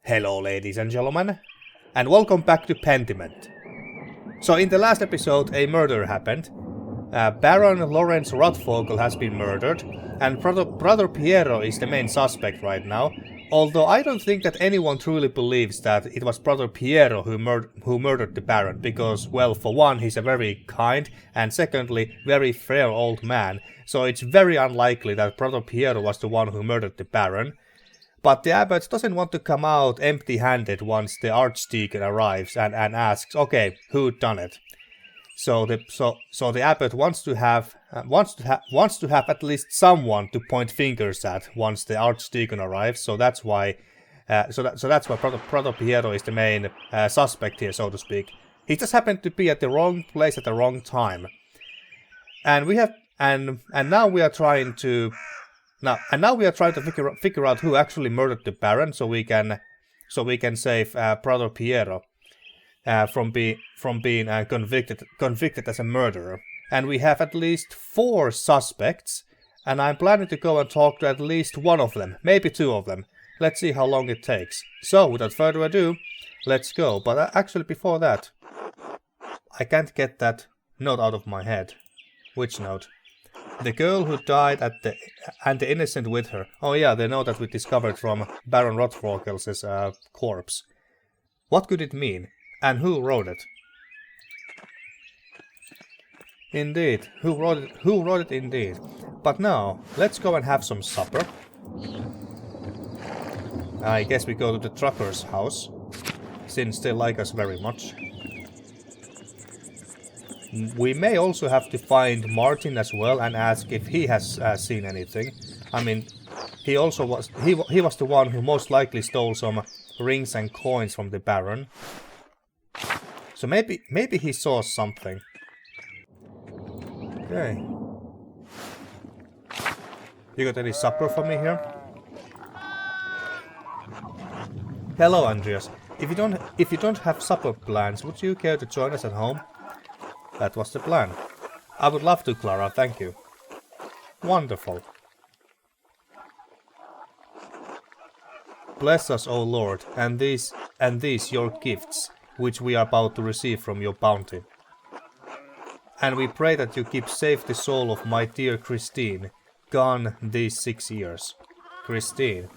Hello ladies and gentlemen, and welcome back to Pentiment. So in the last episode a murder happened. Baron Lorenz Rothvogel has been murdered, and Brother Piero is the main suspect right now, although I don't think that anyone truly believes that it was Brother Piero who murdered the Baron, because, well, for one, he's a very kind, and secondly, very fair old man, so it's very unlikely that Brother Piero was the one who murdered the Baron. But the abbot doesn't want to come out empty-handed once the archdeacon arrives and asks, okay, who done it? So the abbot wants to have at least someone to point fingers at once the archdeacon arrives. So that's why Brother Piero is the main suspect here, so to speak. He just happened to be at the wrong place at the wrong time, and now we are trying to figure out who actually murdered the Baron, so we can save Brother Piero from being convicted as a murderer. And we have at least 4 suspects, and I'm planning to go and talk to at least one of them, maybe 2 of them. Let's see how long it takes. So, without further ado, let's go. But actually, before that, I can't get that note out of my head. Which note? The girl who died and the innocent with her. Oh yeah, the note that we discovered from Baron Rothvogel's corpse. What could it mean? And who wrote it? Indeed, who wrote it indeed. But now, let's go and have some supper. I guess we go to the trucker's house, since they like us very much. We may also have to find Martin as well and ask if he has seen anything. I mean, he was the one who most likely stole some rings and coins from the Baron. So maybe he saw something. Okay. You got any supper for me here? Hello, Andreas. If you don't have supper plans, would you care to join us at home? That was the plan. I would love to, Clara, thank you. Wonderful. Bless us, O Lord, and these your gifts, which we are about to receive from your bounty. And we pray that you keep safe the soul of my dear Christine, gone these 6 years. Christine.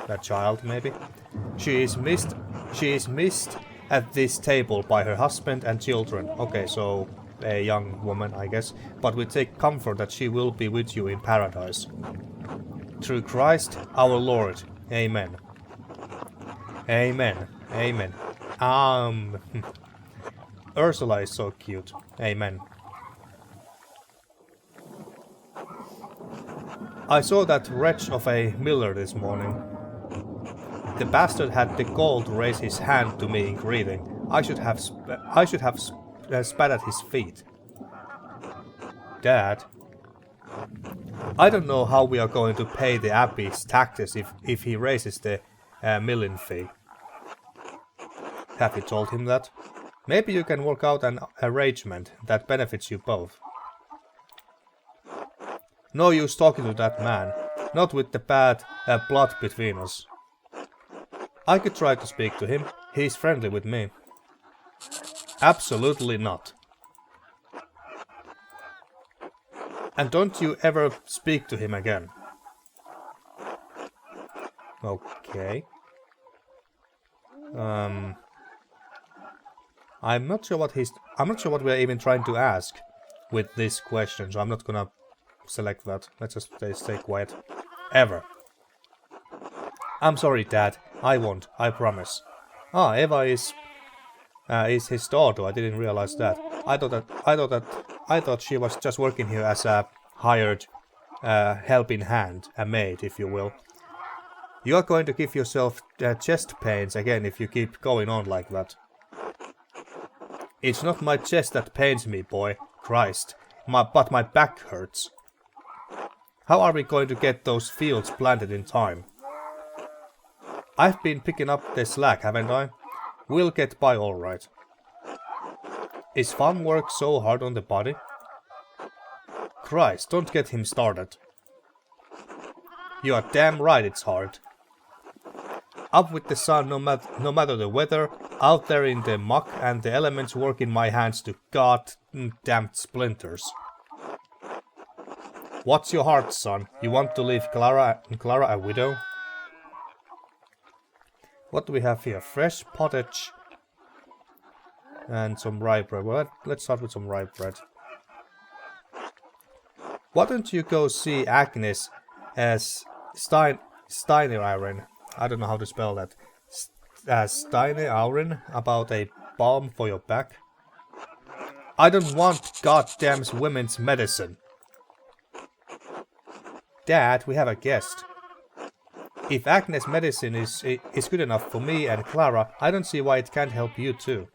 A child, maybe? She is missed at this table by her husband and children. Okay, so a young woman, I guess. But we take comfort that she will be with you in paradise. Through Christ our Lord. Amen. Amen. Amen. Ursula is so cute. Amen. I saw that wretch of a miller this morning. The bastard had the gall to raise his hand to me in greeting. I should have spat at his feet. Dad, I don't know how we are going to pay the abbey's taxes if he raises the milling fee. Have you told him that? Maybe you can work out an arrangement that benefits you both. No use talking to that man, not with the bad blood between us. I could try to speak to him. He's friendly with me. Absolutely not. And don't you ever speak to him again. Okay. I'm not sure what we're even trying to ask with this question, so I'm not gonna select that. Let's just stay quiet. Ever. I'm sorry, Dad. I won't. I promise. Ah, Eva is his daughter. I didn't realize that. I thought she was just working here as a hired helping hand, a maid, if you will. You are going to give yourself chest pains again if you keep going on like that. It's not my chest that pains me, boy. Christ. But my back hurts. How are we going to get those fields planted in time? I've been picking up the slack, haven't I? We'll get by all right. Is farm work so hard on the body? Christ, don't get him started. You are damn right it's hard. Up with the sun no matter the weather, out there in the muck and the elements work in my hands to goddamn splinters. What's your heart, son? You want to leave Clara a widow? What do we have here? Fresh pottage and some rye bread. Well, let's start with some rye bread. Why don't you go see Agnes as Steineriren? I don't know how to spell that. Steineriren about a balm for your back. I don't want goddamn women's medicine. Dad, we have a guest. If Agnes' medicine is good enough for me and Clara, I don't see why it can't help you too.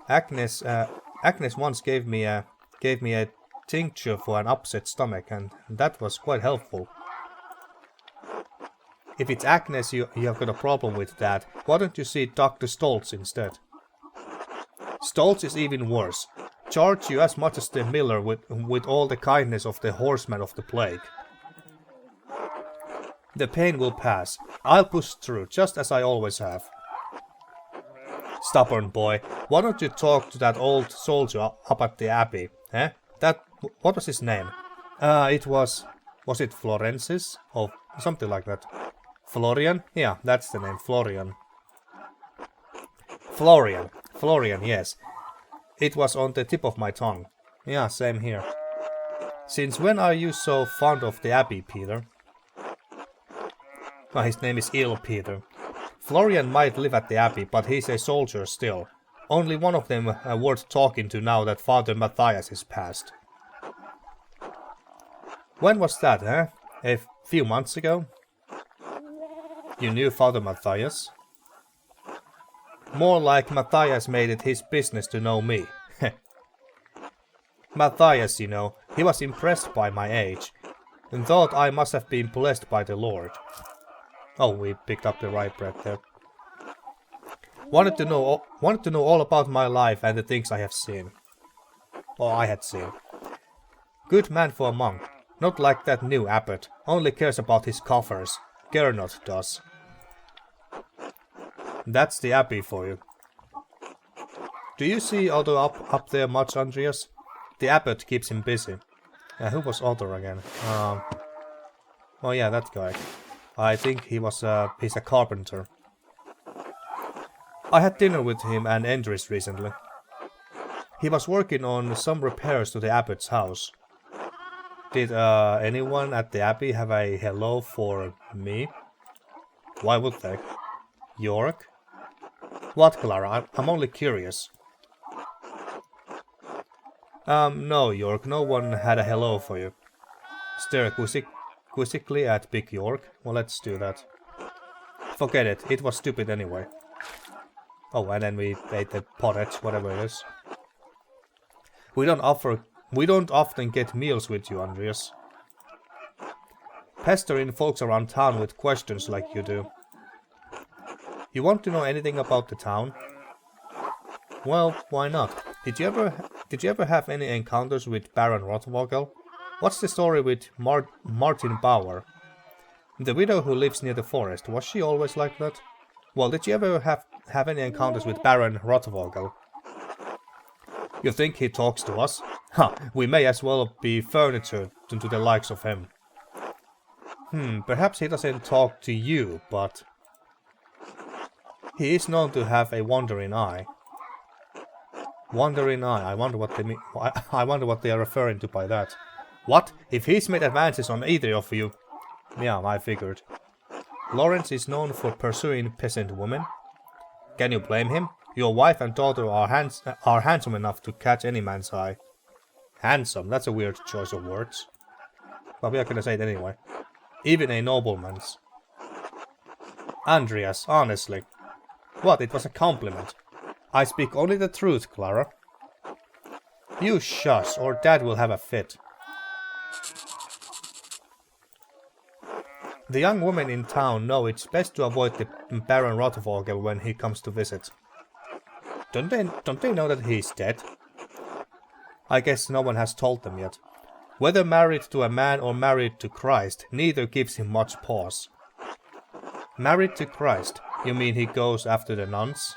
Agnes once gave me a tincture for an upset stomach, and that was quite helpful. If it's Agnes you have got a problem with, Dad, why don't you see Dr. Stoltz instead? Stoltz is even worse. Charge you as much as the miller with all the kindness of the horseman of the plague. The pain will pass. I'll push through, just as I always have. Stubborn boy, why don't you talk to that old soldier up at the abbey, eh? What was his name? Was it Florencis? Or something like that. Florian? Yeah, that's the name, Florian. Florian, yes. It was on the tip of my tongue. Yeah, same here. Since when are you so fond of the abbey, Peter? Oh, his name is Il Peter. Florian might live at the abbey, but he's a soldier still. Only one of them worth talking to now that Father Matthias is passed. When was that, eh? A few months ago? You knew Father Matthias? More like Matthias made it his business to know me. Matthias, you know, he was impressed by my age, and thought I must have been blessed by the Lord. Oh, we picked up the rye bread there. Wanted to know all about my life and the things I have seen. Or I had seen. Good man for a monk. Not like that new abbot. Only cares about his coffers. Gernot does. That's the abbey for you. Do you see Otto up there much, Andreas? The abbot keeps him busy. Who was Otto again? Oh yeah, that guy. I think he's a carpenter. I had dinner with him and Endris recently. He was working on some repairs to the abbot's house. Did anyone at the abbey have a hello for me? Why would they? York? What, Clara? I'm only curious. No, York, no one had a hello for you. Stare quizzically at Big York. Well, let's do that. Forget it, it was stupid anyway. Oh, and then we ate the pottage, whatever it is. We don't often get meals with you, Andreas. Pestering folks around town with questions like you do. You want to know anything about the town? Well, why not? Did you ever have any encounters with Baron Rothvogel? What's the story with Martin Bauer? The widow who lives near the forest, was she always like that? Well, did you ever have any encounters with Baron Rothvogel? You think he talks to us? Ha, we may as well be furniture to the likes of him. Perhaps he doesn't talk to you, but... He is known to have a wandering eye. Wandering eye, I wonder what they mean. I wonder what they are referring to by that. What? If he's made advances on either of you... Yeah, I figured. Lorenz is known for pursuing peasant women. Can you blame him? Your wife and daughter are handsome enough to catch any man's eye. Handsome, that's a weird choice of words. But we are gonna say it anyway. Even a nobleman's. Andreas, honestly. What, it was a compliment. I speak only the truth, Clara. You shush, or Dad will have a fit. The young women in town know it's best to avoid the Baron Rothvogel when he comes to visit. Don't they know that he's dead? I guess no one has told them yet. Whether married to a man or married to Christ, neither gives him much pause. Married to Christ. You mean he goes after the nuns?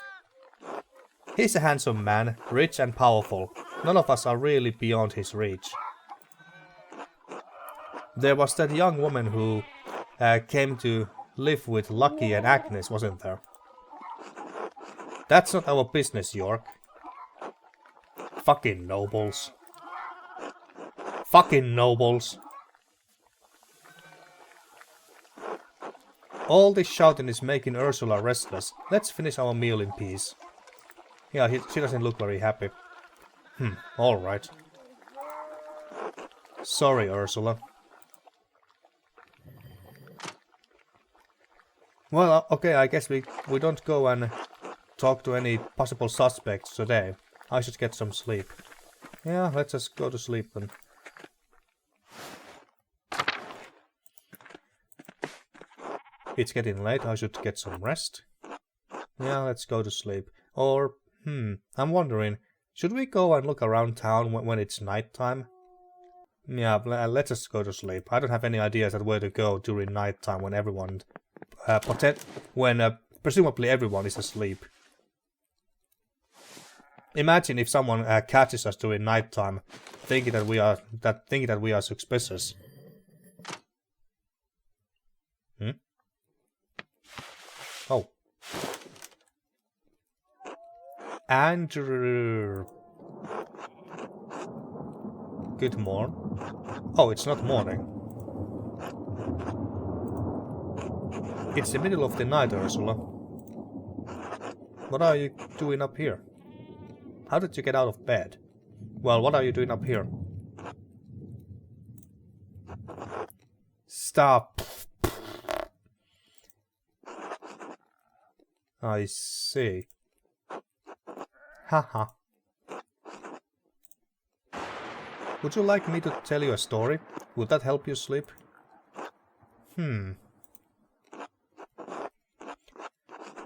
He's a handsome man, rich and powerful. None of us are really beyond his reach. There was that young woman who came to live with Lucky and Agnes, wasn't there? That's not our business, York. Fucking nobles. Fucking nobles. All this shouting is making Ursula restless. Let's finish our meal in peace. Yeah, she doesn't look very happy. Alright. Sorry, Ursula. Well, okay, I guess we don't go and talk to any possible suspects today. I should get some sleep. Yeah, let's just go to sleep then. It's getting late, I should get some rest. Yeah, let's go to sleep. Or, I'm wondering, should we go and look around town when it's nighttime? Yeah, let's just go to sleep. I don't have any ideas at where to go during nighttime when everyone... presumably everyone is asleep. Imagine if someone catches us during nighttime, thinking that we are suspicious. Oh. Andrew. Good morning. Oh, it's not morning. It's the middle of the night, Ursula. What are you doing up here? How did you get out of bed? Well, what are you doing up here? Stop. I see. Haha. Would you like me to tell you a story? Would that help you sleep?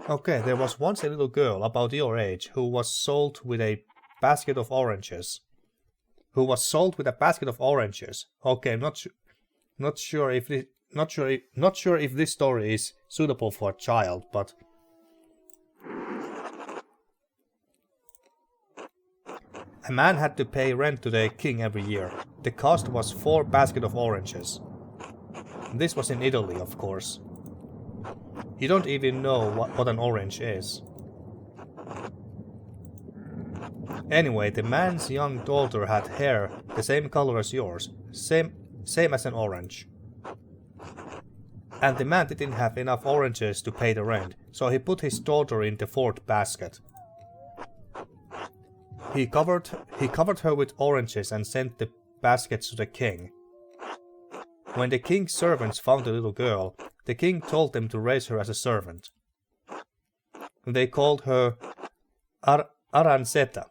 Okay, there was once a little girl about your age who was sold with a basket of oranges. Okay, I'm not sure if this story is suitable for a child, but a man had to pay rent to the king every year. The cost was 4 baskets of oranges. This was in Italy, of course. You don't even know what an orange is. Anyway, the man's young daughter had hair the same color as yours, same as an orange. And the man didn't have enough oranges to pay the rent, so he put his daughter in the 4th basket. He covered her with oranges and sent the baskets to the king. When the king's servants found the little girl, the king told them to raise her as a servant. They called her Arancetta,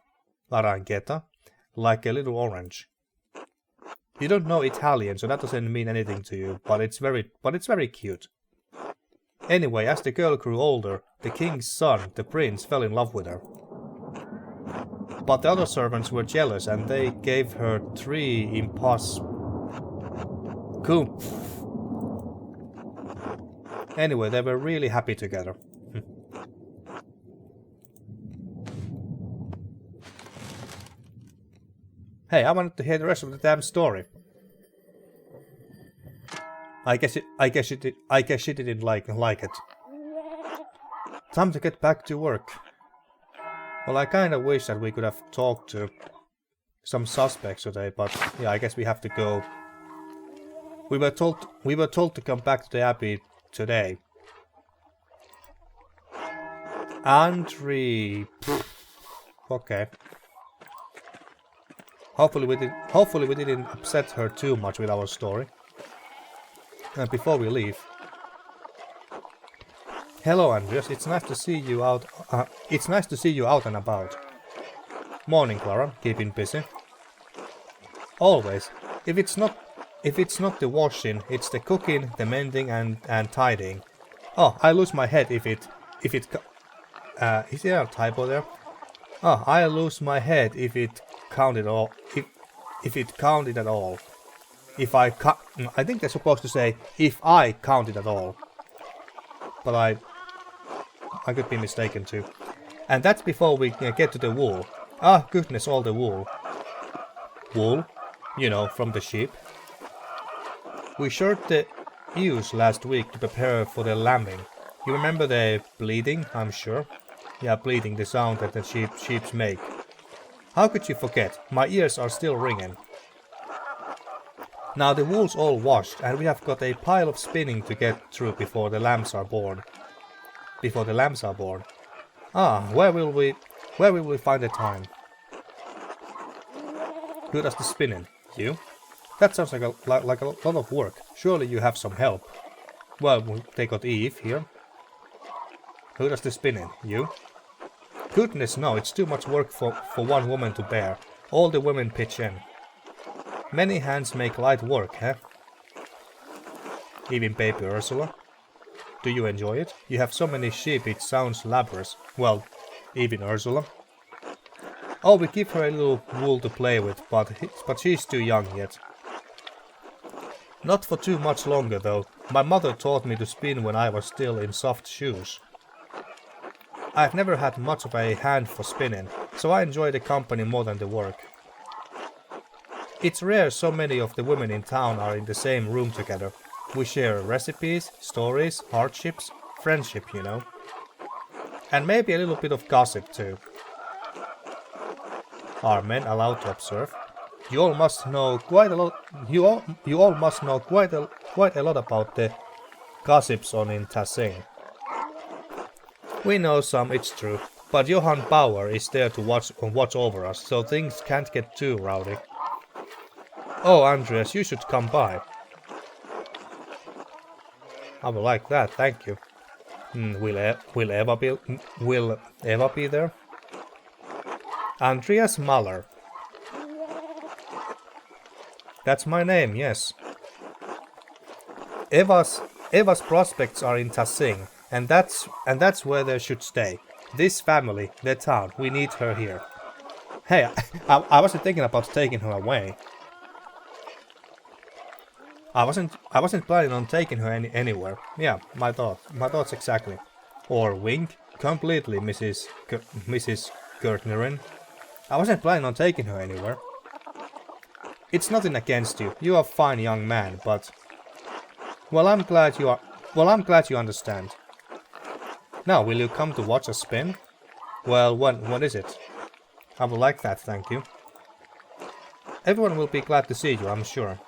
like a little orange. You don't know Italian, so that doesn't mean anything to you, but it's very cute. Anyway, as the girl grew older, the king's son, the prince, fell in love with her. But the other servants were jealous and they gave her 3 Anyway, they were really happy together. Hey, I wanted to hear the rest of the damn story. I guess she didn't like it. Time to get back to work. Well, I kinda wish that we could have talked to some suspects today, but yeah, I guess we have to go. We were told to come back to the Abbey today. Andre. Okay. Hopefully we didn't upset her too much with our story. Before we leave. Hello, Andreas. It's nice to see you out. It's nice to see you out and about. Morning, Clara. Keeping busy. Always. If it's not the washing, it's the cooking, the mending, and tidying. Oh, I lose my head if it. Is there a typo there? Oh, I lose my head if it counted all. If it counted at all. I think they're supposed to say if I counted at all. but I could be mistaken too. And that's before we get to the wool. Ah, goodness, all the wool. Wool? You know, from the sheep. We shirred the ewes last week to prepare for the lambing. You remember the bleating, I'm sure? Yeah, bleating, the sound that the sheep make. How could you forget? My ears are still ringing. Now the wool's all washed, and we have got a pile of spinning to get through before the lambs are born. Ah, where will we find the time? Who does the spinning? You? That sounds like a lot of work. Surely you have some help. Well, they got Eve here. Who does the spinning? You? Goodness no, it's too much work for one woman to bear. All the women pitch in. Many hands make light work, huh? Even baby Ursula? Do you enjoy it? You have so many sheep it sounds laborious. Well, even Ursula. Oh, we give her a little wool to play with, but she's too young yet. Not for too much longer though. My mother taught me to spin when I was still in soft shoes. I've never had much of a hand for spinning, so I enjoy the company more than the work. It's rare so many of the women in town are in the same room together. We share recipes, stories, hardships, friendship, you know. And maybe a little bit of gossip too. Are men allowed to observe? You all must know quite a lot. You all must know quite a lot about the gossips on in Tassing. We know some, it's true, but Johann Bauer is there to watch over us, so things can't get too rowdy. Oh, Andreas, you should come by. I would like that, thank you. Will Eva be there? Andreas Mahler. That's my name, yes. Eva's prospects are in Tassing, and that's where they should stay. This family, the town, we need her here. Hey, I wasn't thinking about taking her away. I wasn't planning on taking her anywhere. Yeah, my thoughts exactly. Or wink, completely, Mrs. Gertnerin. I wasn't planning on taking her anywhere. It's nothing against you. You are a fine young man, but well, I'm glad you understand. Now, will you come to watch us spin? Well, when is it? I would like that, thank you. Everyone will be glad to see you, I'm sure.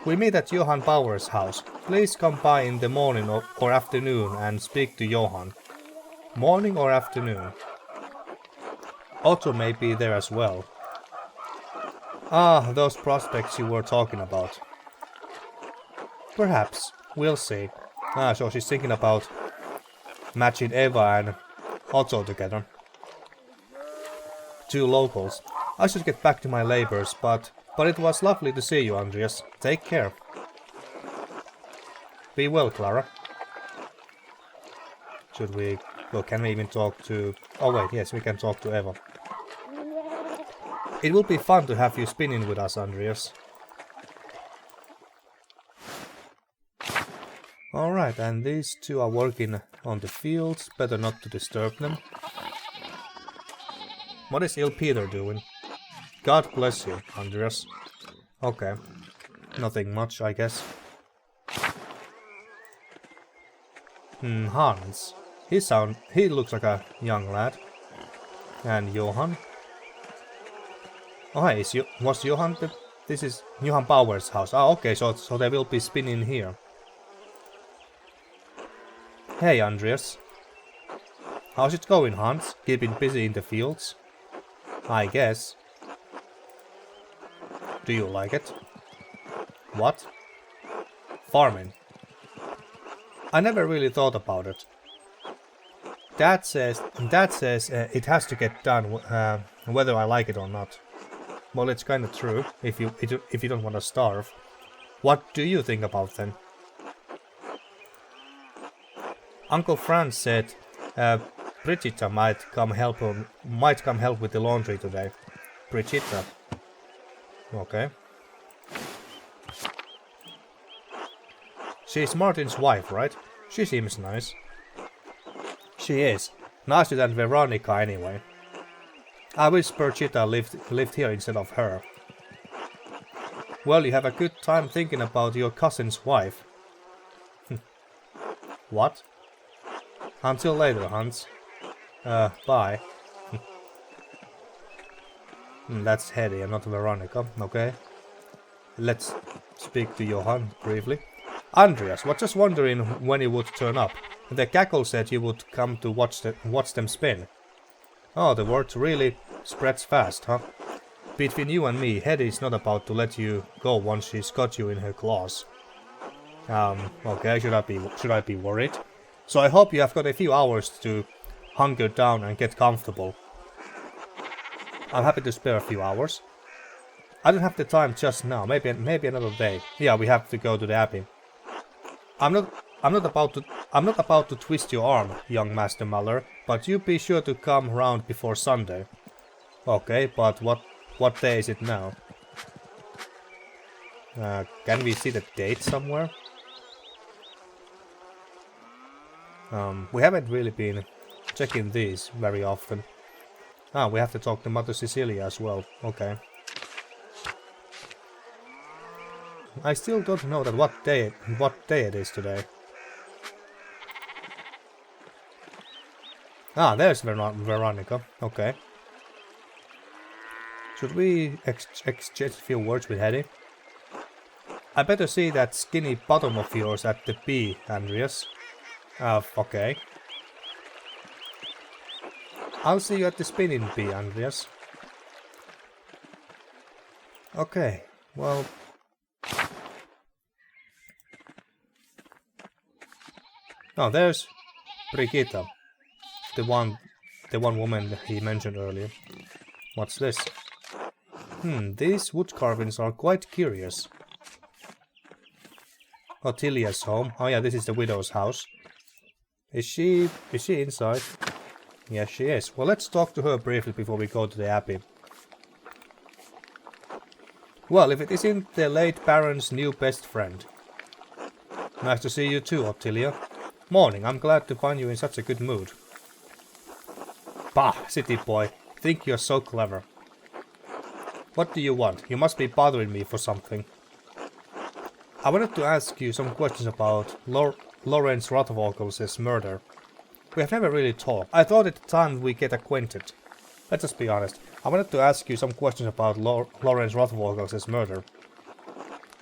We meet at Johann Bauer's house. Please come by in the morning or afternoon and speak to Johann. Morning or afternoon? Otto may be there as well. Ah, those prospects you were talking about. Perhaps. We'll see. Ah, so she's thinking about matching Eva and Otto together. Two locals. I should get back to my labors, but it was lovely to see you, Andreas. Take care. Be well, Clara. Should we... Well, can we even talk to... Oh wait, yes, we can talk to Eva. It will be fun to have you spinning with us, Andreas. Alright, and these two are working on the fields. Better not to disturb them. What is Il Peter doing? God bless you, Andreas. Okay. Nothing much, I guess. Hans. He looks like a young lad. And Johann. Oh, hey, was Johann this is Johann Bauer's house. Ah, okay, so they will be spinning here. Hey, Andreas. How's it going, Hans? Keeping busy in the fields? I guess. Do you like it? What? Farming. I never really thought about it. Dad says it has to get done whether I like it or not. Well, it's kind of true if you don't want to starve. What do you think about them? Uncle Franz said Brigitta might come help with the laundry today. Brigitta. Okay. She's Martin's wife, right? She seems nice. She is. Nicer than Veronica anyway. I wish Perchita lived here instead of her. Well, you have a good time thinking about your cousin's wife. What? Until later, Hans. Bye. That's Hedy and not Veronica, okay? Let's speak to Johan briefly. Andreas was just wondering when he would turn up. The cackle said you would come to watch them spin. Oh, the word really spreads fast, huh? Between you and me, Hedy is not about to let you go once she's got you in her claws. Okay, should I be worried? So I hope you have got a few hours to hunker down and get comfortable. I'm happy to spare a few hours. I don't have the time just now. Maybe another day. Yeah, we have to go to the Abbey. I'm not about to twist your arm, young Master Muller, but you be sure to come round before Sunday. Okay, but what day is it now? Can we see the date somewhere? We haven't really been checking these very often. Ah, we have to talk to Mother Cecilia as well. Okay. I still don't know that what day it is today. Ah, there's Veronica. Okay. Should we exchange a few words with Hedy? I better see that skinny bottom of yours at the B, Andreas. Okay. I'll see you at the spinning bee, Andreas. Okay, well... Oh, there's Brigitta. The one woman he mentioned earlier. What's this? These wood carvings are quite curious. Ottilia's home. Oh yeah, this is the widow's house. Is she inside? Yes, she is. Well, let's talk to her briefly before we go to the Abbey. Well, if it isn't the late Baron's new best friend. Nice to see you too, Ottilia. Morning, I'm glad to find you in such a good mood. Bah, city boy. Think you're so clever. What do you want? You must be bothering me for something. I wanted to ask you some questions about Lorenz Rothvogel's murder. We have never really talked. I thought at the time we get acquainted. Let's just be honest. I wanted to ask you some questions about Lorenz Rothvogel's murder.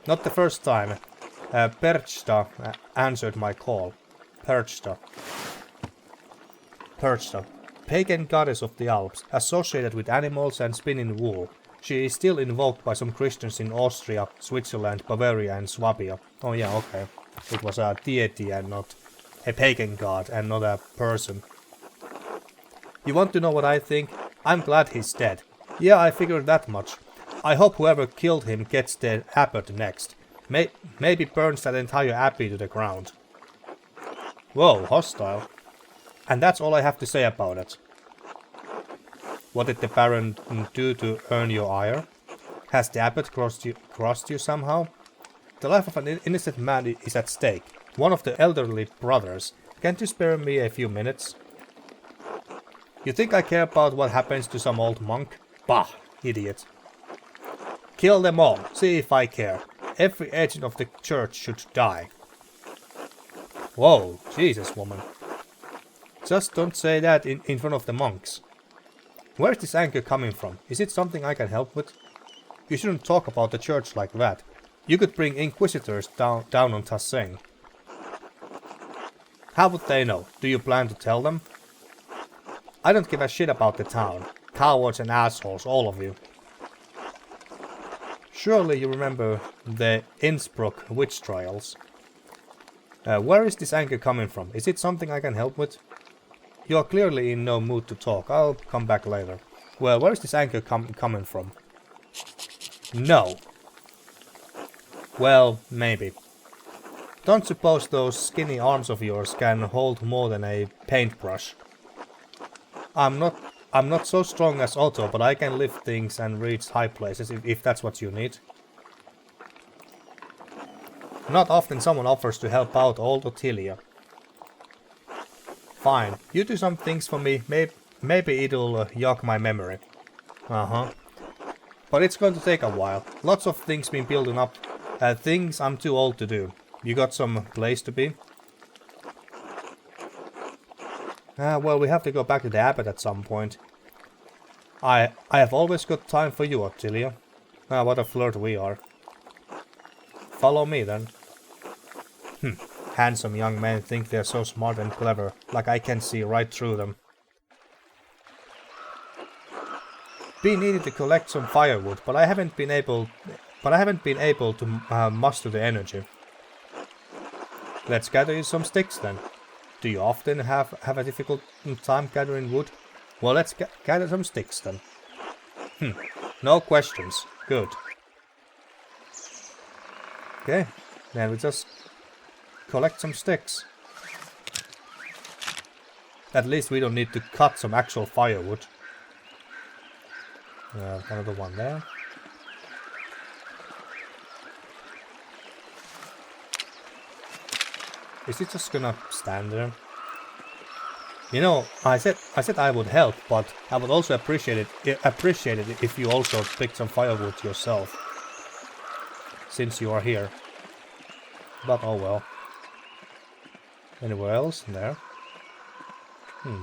Not the first time. Perchta answered my call. Perchta. Pagan goddess of the Alps, associated with animals and spinning wool. She is still invoked by some Christians in Austria, Switzerland, Bavaria and Swabia. Oh yeah, okay. It was a deity and not a pagan god and not a person. You want to know what I think? I'm glad he's dead. Yeah, I figured that much. I hope whoever killed him gets the abbot next. Maybe burns that entire abbey to the ground. Whoa, hostile. And that's all I have to say about it. What did the Baron do to earn your ire? Has the abbot crossed you somehow? The life of an innocent man is at stake. One of the elderly brothers. Can't you spare me a few minutes? You think I care about what happens to some old monk? Bah, idiot. Kill them all. See if I care. Every agent of the church should die. Whoa, Jesus, woman. Just don't say that in front of the monks. Where's this anger coming from? Is it something I can help with? You shouldn't talk about the church like that. You could bring inquisitors down on Tasseng. How would they know? Do you plan to tell them? I don't give a shit about the town. Cowards and assholes, all of you. Surely you remember the Innsbruck witch trials. Where is this anger coming from? Is it something I can help with? You are clearly in no mood to talk. I'll come back later. Well, where is this anger coming from? No. Well, maybe. Don't suppose those skinny arms of yours can hold more than a paintbrush. I'm not so strong as Otto, but I can lift things and reach high places if that's what you need. Not often someone offers to help out old Ottilia. Fine, you do some things for me, maybe it'll jog my memory. But it's going to take a while. Lots of things been building up. Things I'm too old to do. You got some place to be? Well, we have to go back to the abbot at some point. I have always got time for you, Ottilia. What a flirt we are. Follow me then. Handsome young men think they're so smart and clever, like I can see right through them. Been needing to collect some firewood, but I haven't been able to muster the energy. Let's gather you some sticks then. Do you often have a difficult time gathering wood? Well, let's gather some sticks then. No questions. Good. Okay, then we just collect some sticks. At least we don't need to cut some actual firewood. Another one there. Is it just gonna stand there? You know, I said I would help, but I would also appreciate it if you also picked some firewood yourself, since you are here. But oh well. Anywhere else? There.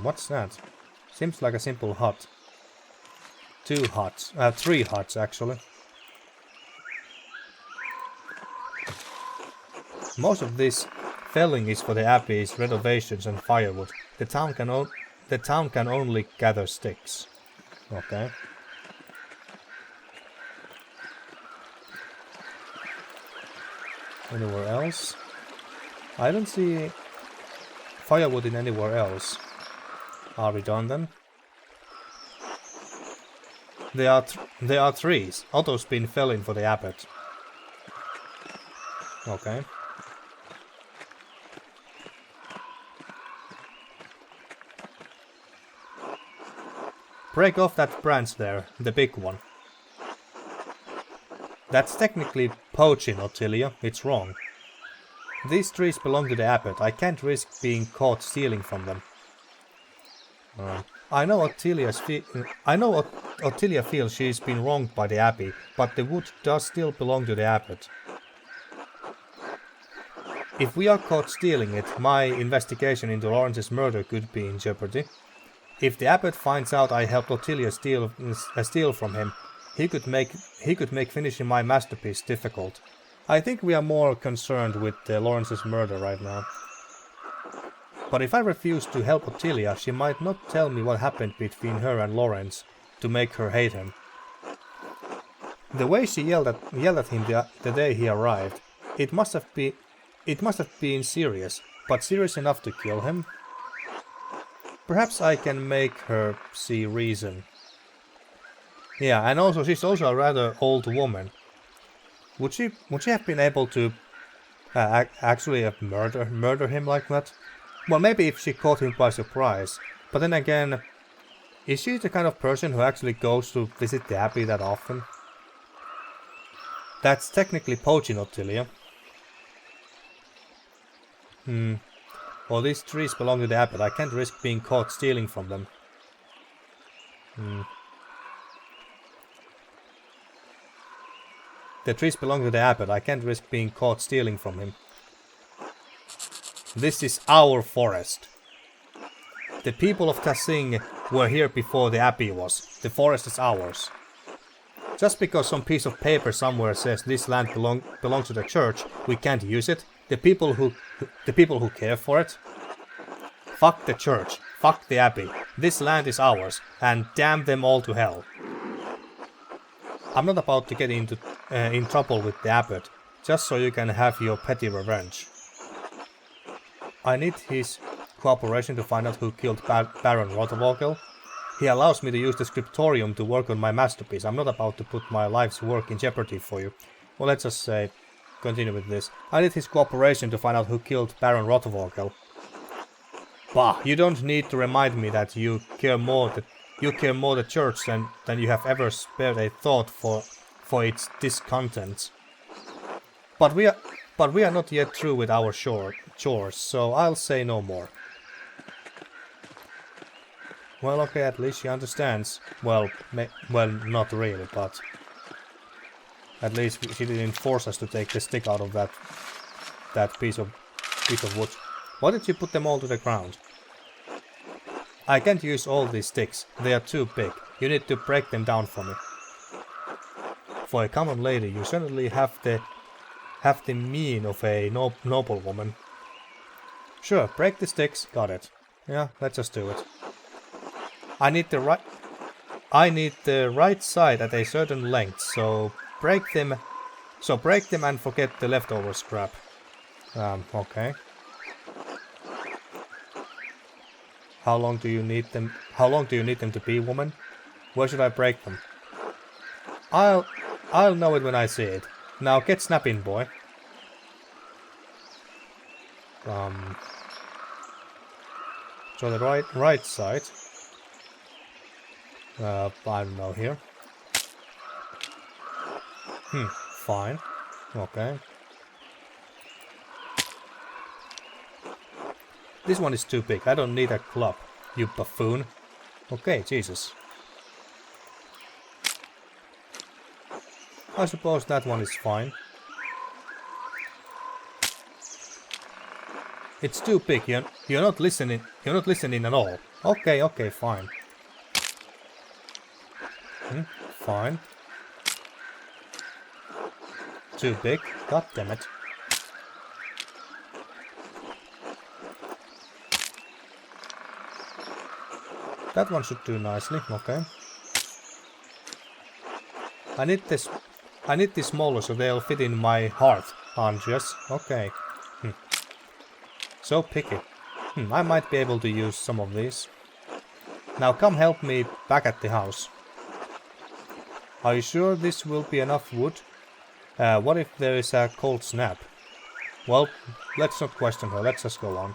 What's that? Seems like a simple hut. 2 huts. 3 huts actually. Most of this felling is for the abbey's renovations and firewood. The town can only gather sticks. Okay. Anywhere else? I don't see firewood in anywhere else. Are we done then? There are trees. Otto's been felling for the abbot. Okay. Break off that branch there, the big one. That's technically poaching, Ottilia. It's wrong. These trees belong to the abbot. I can't risk being caught stealing from them. I know Ottilia feels she's been wronged by the abbey, but the wood does still belong to the abbot. If we are caught stealing it, my investigation into Lorenz's murder could be in jeopardy. If the abbot finds out I helped Ottilia steal from him, he could make finishing my masterpiece difficult. I think we are more concerned with Lorenz's murder right now. But if I refuse to help Ottilia, she might not tell me what happened between her and Lorenz to make her hate him. The way she yelled at him the day he arrived, it must have been serious, but serious enough to kill him. Perhaps I can make her see reason. Yeah, and also she's also a rather old woman. Would she have been able to actually murder him like that? Well, maybe if she caught him by surprise. But then again, is she the kind of person who actually goes to visit the abbey that often? That's technically poaching, Ottilia. Well, these trees belong to the abbot. I can't risk being caught stealing from them. The trees belong to the abbot. I can't risk being caught stealing from him. This is our forest. The people of Tassing were here before the abbey was. The forest is ours. Just because some piece of paper somewhere says this land belongs to the church, we can't use it. The people who care for it. Fuck the church. Fuck the abbey. This land is ours, and damn them all to hell. I'm not about to get in trouble with the abbot, just so you can have your petty revenge. I need his cooperation to find out who killed Baron Rothvogel. He allows me to use the scriptorium to work on my masterpiece. I'm not about to put my life's work in jeopardy for you. Well, let's just say, continue with this. I need his cooperation to find out who killed Baron Rothvogel. Bah, you don't need to remind me that you care more the church than you have ever spared a thought for its discontents. But we are not yet through with our chores, so I'll say no more. Well, okay, at least she understands. Well, well, not really, but at least she didn't force us to take the stick out of that piece of wood. Why did you put them all to the ground? I can't use all these sticks. They are too big. You need to break them down for me. For a common lady, you certainly have the mien of a noble woman. Sure, break the sticks. Got it. Yeah, let's just do it. I need the right side at a certain length, so break them and forget the leftover scrap. Okay. How long do you need them? How long do you need them to be, woman? Where should I break them? I'll know it when I see it. Now get snapping, boy. So the right side. I don't know here. Fine. Okay. This one is too big. I don't need a club, you buffoon. Okay, Jesus. I suppose that one is fine. It's too big. You're not listening. You're not listening at all. Okay, okay, fine. Fine. Too big. God damn it. That one should do nicely. Okay. I need this smaller so they'll fit in my hearth, Andreas. Okay. So picky. I might be able to use some of these. Now come help me back at the house. Are you sure this will be enough wood? What if there is a cold snap? Well, let's not question her. Let's just go on.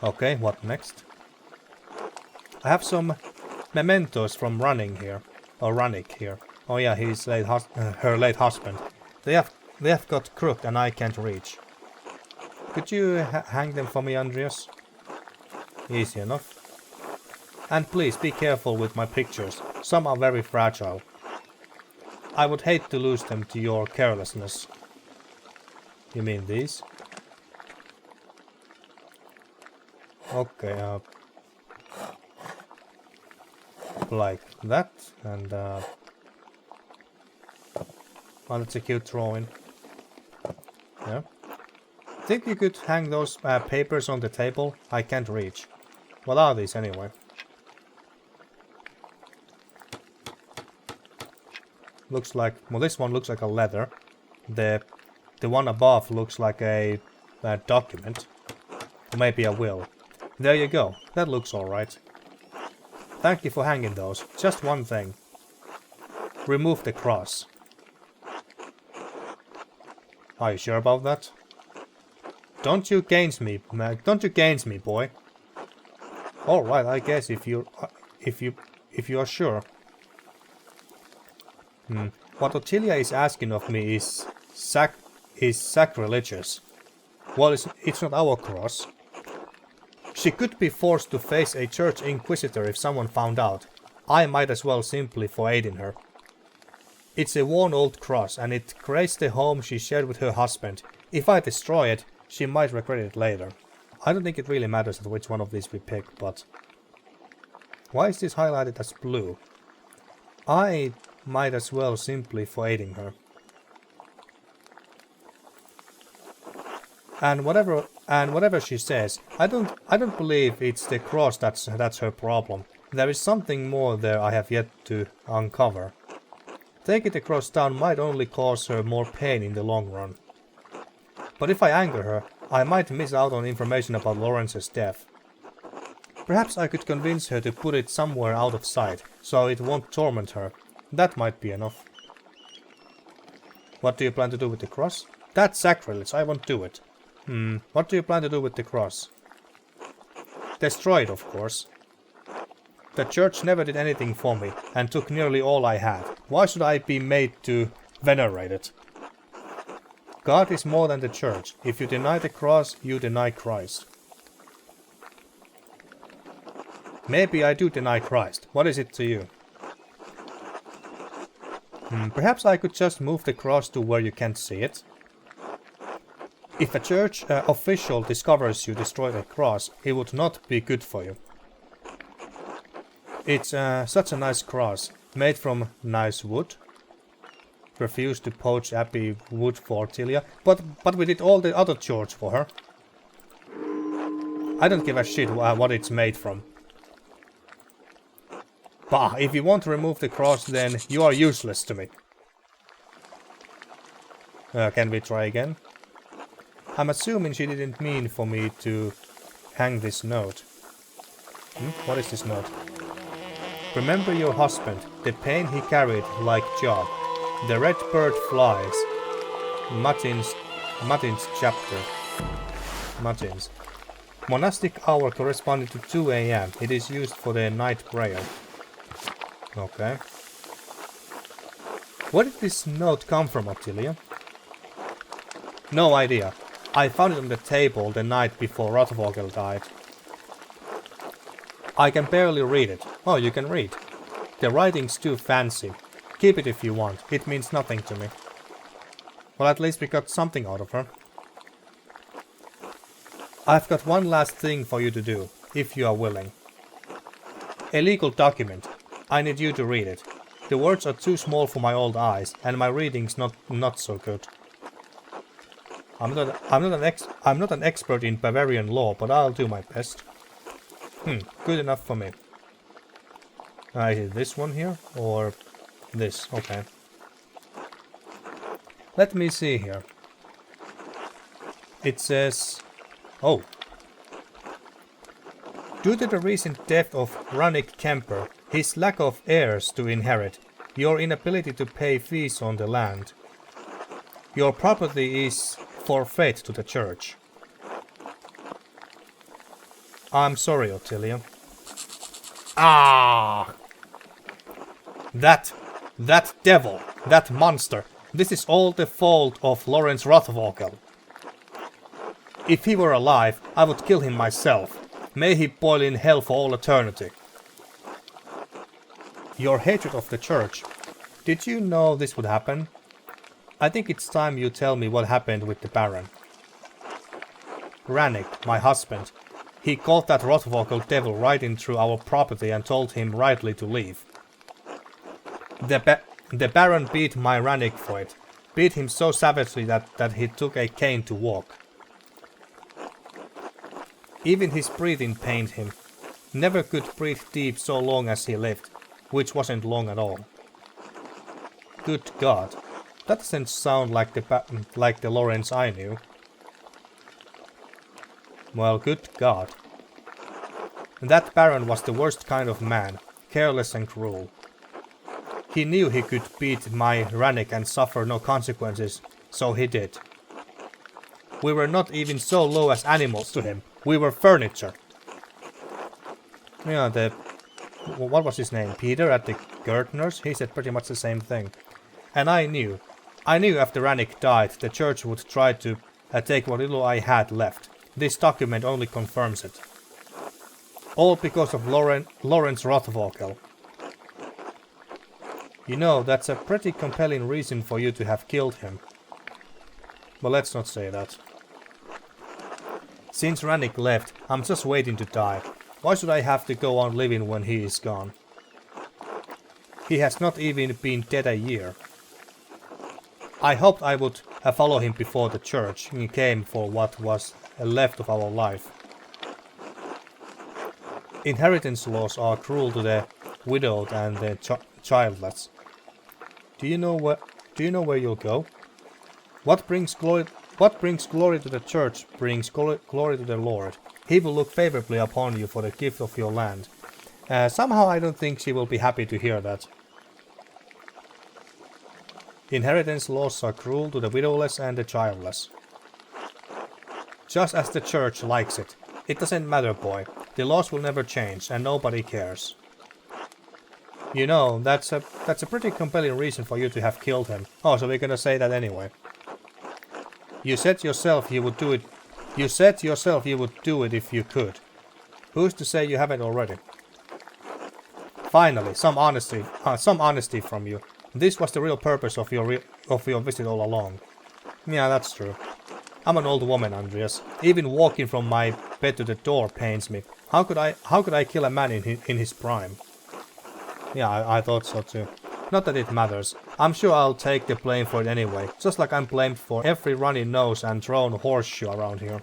Okay, what next? I have some mementos from Running here. Or Runnick here. Oh yeah, his her late husband. They have got crooked and I can't reach. Could you hang them for me, Andreas? Easy enough. And please be careful with my pictures. Some are very fragile. I would hate to lose them to your carelessness. You mean these? Okay, like that, and oh, that's a cute drawing. Yeah. Think you could hang those papers on the table? I can't reach. What are these anyway? Looks like, well, this one looks like a letter. The one above looks like a document, or maybe a will. There you go. That looks alright. Thank you for hanging those. Just one thing. Remove the cross. Are you sure about that? Don't you gains me, boy. All right, I guess if you are sure. What Ottilia is asking of me is sacrilegious. Well, it's not our cross. She could be forced to face a church inquisitor if someone found out. I might as well simply for aiding her. It's a worn old cross, and it graced the home she shared with her husband. If I destroy it, she might regret it later. I don't think it really matters which one of these we pick, but... Why is this highlighted as blue? I might as well simply for aiding her. And whatever she says, I don't believe it's the cross that's her problem. There is something more there I have yet to uncover. Taking the cross down might only cause her more pain in the long run. But if I anger her, I might miss out on information about Lorenz's death. Perhaps I could convince her to put it somewhere out of sight, so it won't torment her. That might be enough. What do you plan to do with the cross? That's sacrilege, I won't do it. What do you plan to do with the cross? Destroy it, of course. The church never did anything for me, and took nearly all I had. Why should I be made to venerate it? God is more than the church. If you deny the cross, you deny Christ. Maybe I do deny Christ. What is it to you? Perhaps I could just move the cross to where you can't see it. If a church official discovers you destroy the cross, it would not be good for you. It's such a nice cross, made from nice wood. Refused to poach Abbey wood for Ottilia, but we did all the other chores for her. I don't give a shit what it's made from. Bah, if you want to remove the cross, then you are useless to me. Can we try again? I'm assuming she didn't mean for me to hang this note. What is this note? Remember your husband, the pain he carried like Job. The red bird flies. Matins chapter. Matins. Monastic hour corresponding to 2 AM. It is used for the night prayer. Okay. Where did this note come from, Ottilia? No idea. I found it on the table the night before Rothvogel died. I can barely read it. Oh, you can read. The writing's too fancy. Keep it if you want. It means nothing to me. Well, at least we got something out of her. I've got one last thing for you to do, if you are willing. A legal document. I need you to read it. The words are too small for my old eyes, and my reading's not so good. I'm not an expert in Bavarian law, but I'll do my best. Good enough for me. Is it this one here, or this? Okay. Let me see here. It says... Oh. Due to the recent death of Rannick Kemper, his lack of heirs to inherit, your inability to pay fees on the land, your property is forfeit to the church. I'm sorry, Ottilia. Ah! That devil, that monster, this is all the fault of Lorenz Rothvogel. If he were alive, I would kill him myself. May he boil in hell for all eternity. Your hatred of the church. Did you know this would happen? I think it's time you tell me what happened with the Baron. Rannick, my husband, he called that Rothvogel devil right in through our property and told him rightly to leave. The Baron beat my Rannick for it. Beat him so savagely that he took a cane to walk. Even his breathing pained him. Never could breathe deep so long as he lived, which wasn't long at all. Good God, that doesn't sound like the Lorenz I knew. Well, good God. That Baron was the worst kind of man, careless and cruel. He knew he could beat my Rannick and suffer no consequences, so he did. We were not even so low as animals to him. We were furniture. Yeah, what was his name? Peter at the Gertner's? He said pretty much the same thing. And I knew after Rannick died, the church would try to take what little I had left. This document only confirms it. All because of Lorenz Rothvogel. You know, that's a pretty compelling reason for you to have killed him. But let's not say that. Since Rannick left, I'm just waiting to die. Why should I have to go on living when he is gone? He has not even been dead a year. I hoped I would follow him before the church came for what was left of our life. Inheritance laws are cruel to the widowed and the childless. Do you know where you'll go? What brings glory to the church brings glory to the Lord. He will look favorably upon you for the gift of your land. Somehow I don't think she will be happy to hear that. Inheritance laws are cruel to the widowless and the childless. Just as the church likes it. It doesn't matter, boy. The laws will never change, and nobody cares. You know, that's a pretty compelling reason for you to have killed him. Oh, so we're gonna say that anyway. You said yourself you would do it. You said yourself you would do it if you could. Who's to say you haven't already? Finally, some honesty from you. This was the real purpose of your visit all along. Yeah, that's true. I'm an old woman, Andreas. Even walking from my bed to the door pains me. How could I kill a man in his prime? Yeah, I thought so too. Not that it matters. I'm sure I'll take the blame for it anyway, just like I'm blamed for every runny nose and thrown horseshoe around here.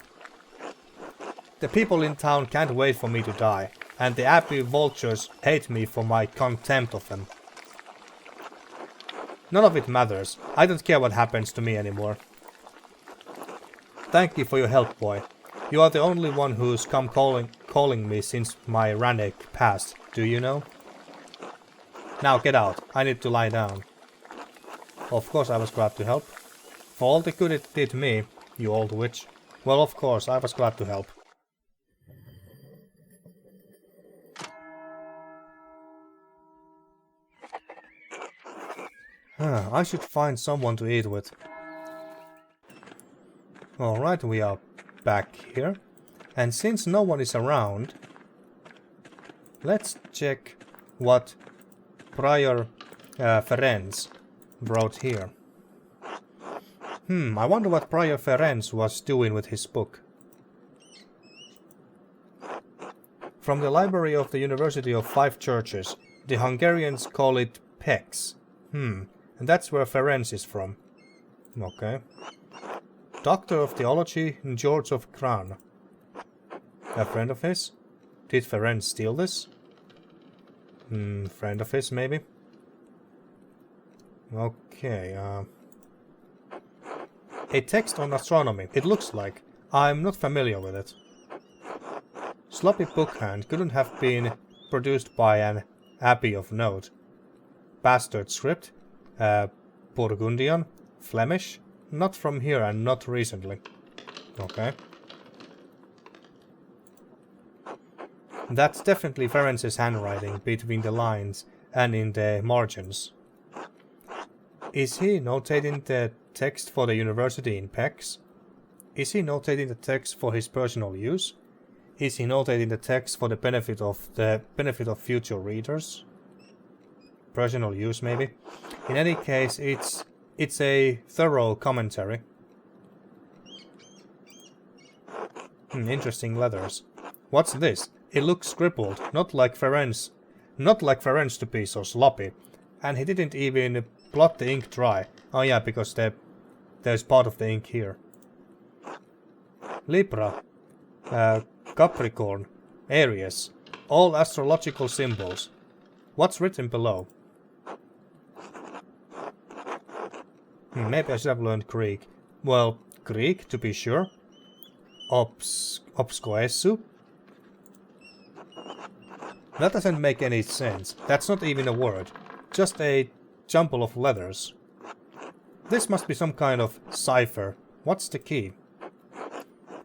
The people in town can't wait for me to die, and the Abbey vultures hate me for my contempt of them. None of it matters. I don't care what happens to me anymore. Thank you for your help, boy. You are the only one who's come calling me since my Rannick passed, do you know? Now get out. I need to lie down. Of course I was glad to help. For all the good it did me, you old witch. Well, of course, I was glad to help. I should find someone to eat with. Alright, we are back here. And since no one is around, let's check what Prior Ferenc wrote here. I wonder what Prior Ferenc was doing with his book. From the library of the University of Five Churches, the Hungarians call it PEX. And that's where Ferenc is from. Okay. Doctor of Theology, George of Kran. A friend of his? Did Ferenc steal this? Friend of his, maybe? Okay, a text on astronomy, it looks like. I'm not familiar with it. Sloppy bookhand couldn't have been produced by an abbey of note. Bastard script, Burgundian, Flemish, not from here and not recently. Okay. That's definitely Ferenc's handwriting between the lines and in the margins. Is he notating the text for the university in PEX? Is he notating the text for his personal use? Is he notating the text for the benefit of future readers? Personal use, maybe. In any case, it's a thorough commentary. Interesting letters. What's this? It looks scribbled, not like Ferenc to be so sloppy. And he didn't even blot the ink dry. Oh yeah, because there's part of the ink here. Libra, Capricorn, Aries, all astrological symbols. What's written below? Maybe I should have learned Greek. Well, Greek to be sure. Obscoesu. That doesn't make any sense. That's not even a word. Just a jumble of letters. This must be some kind of cipher. What's the key?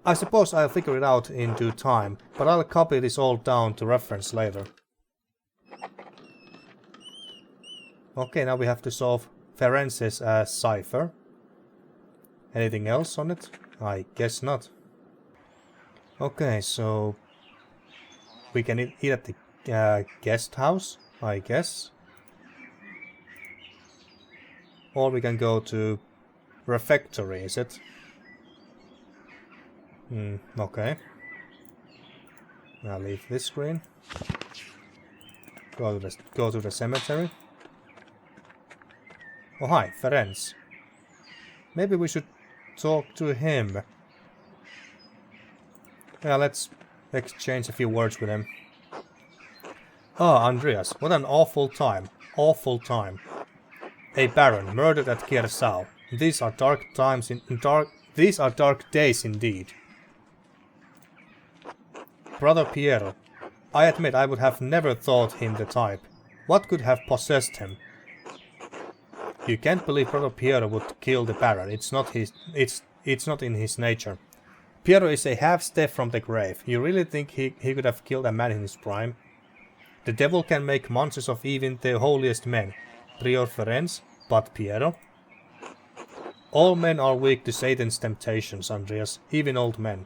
I suppose I'll figure it out in due time, but I'll copy this all down to reference later. Okay, now we have to solve Ferenc's cipher. Anything else on it? I guess not. Okay, so we can eat at the guest house, I guess. Or we can go to refectory, is it? Okay. I'll leave this screen. Go to the cemetery. Oh hi, Ferenc. Maybe we should talk to him. Yeah, let's exchange a few words with him. Oh, Andreas, what an awful time. Awful time. A baron murdered at Kiersau. These are dark days indeed. Brother Piero. I admit I would have never thought him the type. What could have possessed him? You can't believe Brother Piero would kill the Baron. It's not in his nature. Piero is a half step from the grave. You really think he could have killed a man in his prime? The devil can make monsters of even the holiest men. Prior Ferenc, but Piero? All men are weak to Satan's temptations, Andreas, even old men.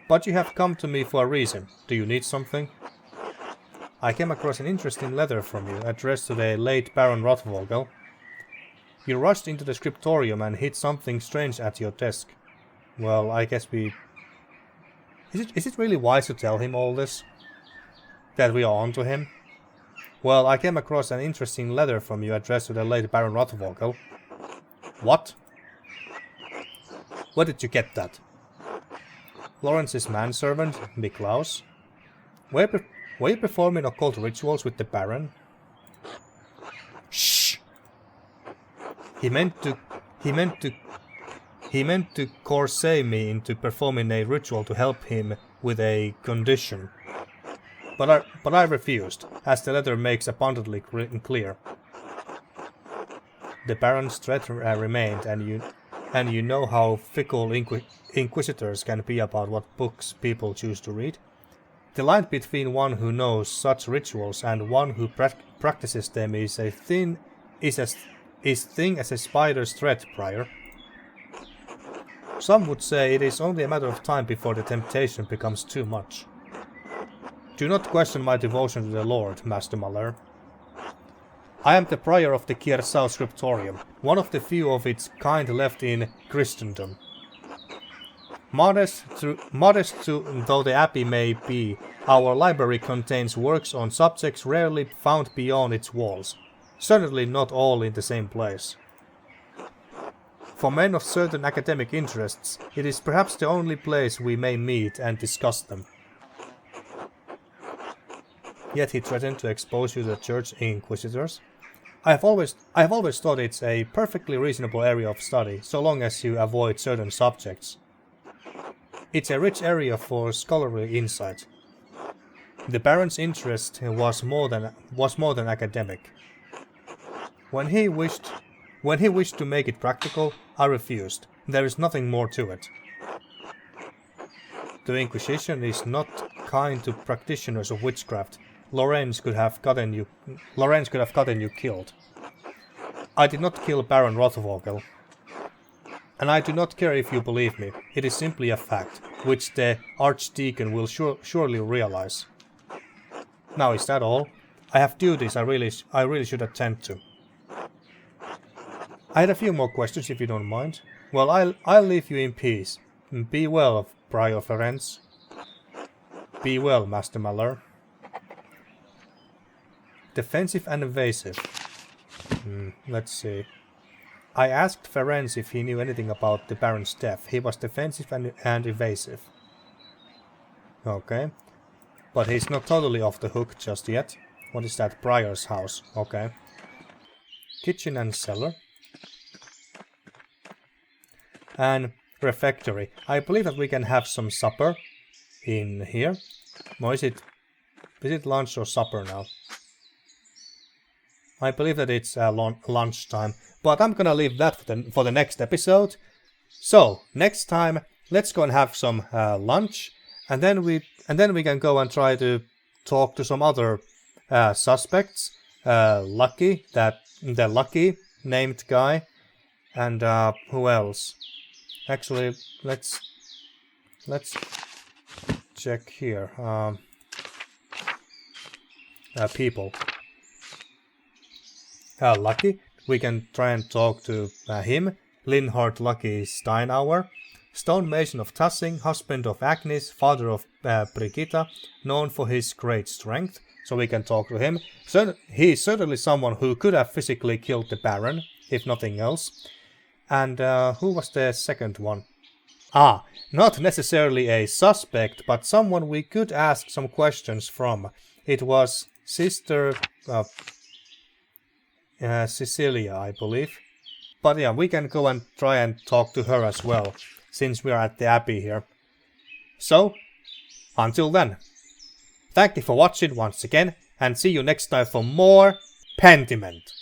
But you have come to me for a reason. Do you need something? I came across an interesting letter from you, addressed to the late Baron Rothvogel. You rushed into the scriptorium and hit something strange at your desk. Well, I guess we... Is it really wise to tell him all this? That we are onto him? Well, I came across an interesting letter from you addressed to the late Baron Rothvogel. What? Where did you get that? Lorenz's manservant, Miklaus. Were you performing occult rituals with the Baron? Shh! He meant to coerce me into performing a ritual to help him with a condition. But I refused, as the letter makes abundantly clear. The Baron's threat remained, and you know how fickle inquisitors can be about what books people choose to read. The line between one who knows such rituals and one who practices them is thin as a spider's thread, Prior. Some would say it is only a matter of time before the temptation becomes too much. Do not question my devotion to the Lord, Master Malher. I am the Prior of the Kiersau Scriptorium, one of the few of its kind left in Christendom. Modest though the abbey may be, our library contains works on subjects rarely found beyond its walls, certainly not all in the same place. For men of certain academic interests, it is perhaps the only place we may meet and discuss them. Yet he threatened to expose you to the church inquisitors. I have always thought it's a perfectly reasonable area of study, so long as you avoid certain subjects. It's a rich area for scholarly insight. The Baron's interest was more than academic. When he wished to make it practical, I refused. There is nothing more to it. The Inquisition is not kind to practitioners of witchcraft. Lorenz could have gotten you killed. I did not kill Baron Rothvogel. And I do not care if you believe me. It is simply a fact, which the Archdeacon will surely realize. Now, is that all? I have duties I really should attend to. I had a few more questions, if you don't mind. Well, I'll leave you in peace. Be well, Prior Ferenc. Be well, Master Malher. Defensive and evasive. Let's see. I asked Ferenc if he knew anything about the Baron's death. He was defensive and evasive. Okay. But he's not totally off the hook just yet. What is that? Prior's house. Okay. Kitchen and cellar. And refectory. I believe that we can have some supper in here. Or is it lunch or supper now? I believe that it's lunchtime, but I'm gonna leave that for the next episode. So next time, let's go and have some lunch, and then we can go and try to talk to some other suspects. Lucky, the Lucky named guy, and who else? Actually, let's check here. People. Lucky, we can try and talk to him. Linhard Lucky Steinauer, stonemason of Tassing, husband of Agnes, father of Brigitta, known for his great strength, so we can talk to him. So, he is certainly someone who could have physically killed the Baron, if nothing else. And who was the second one? Not necessarily a suspect, but someone we could ask some questions from. It was Sister Cecilia, I believe. But yeah, we can go and try and talk to her as well, since we are at the Abbey here. So, until then, thank you for watching once again, and see you next time for more Pentiment.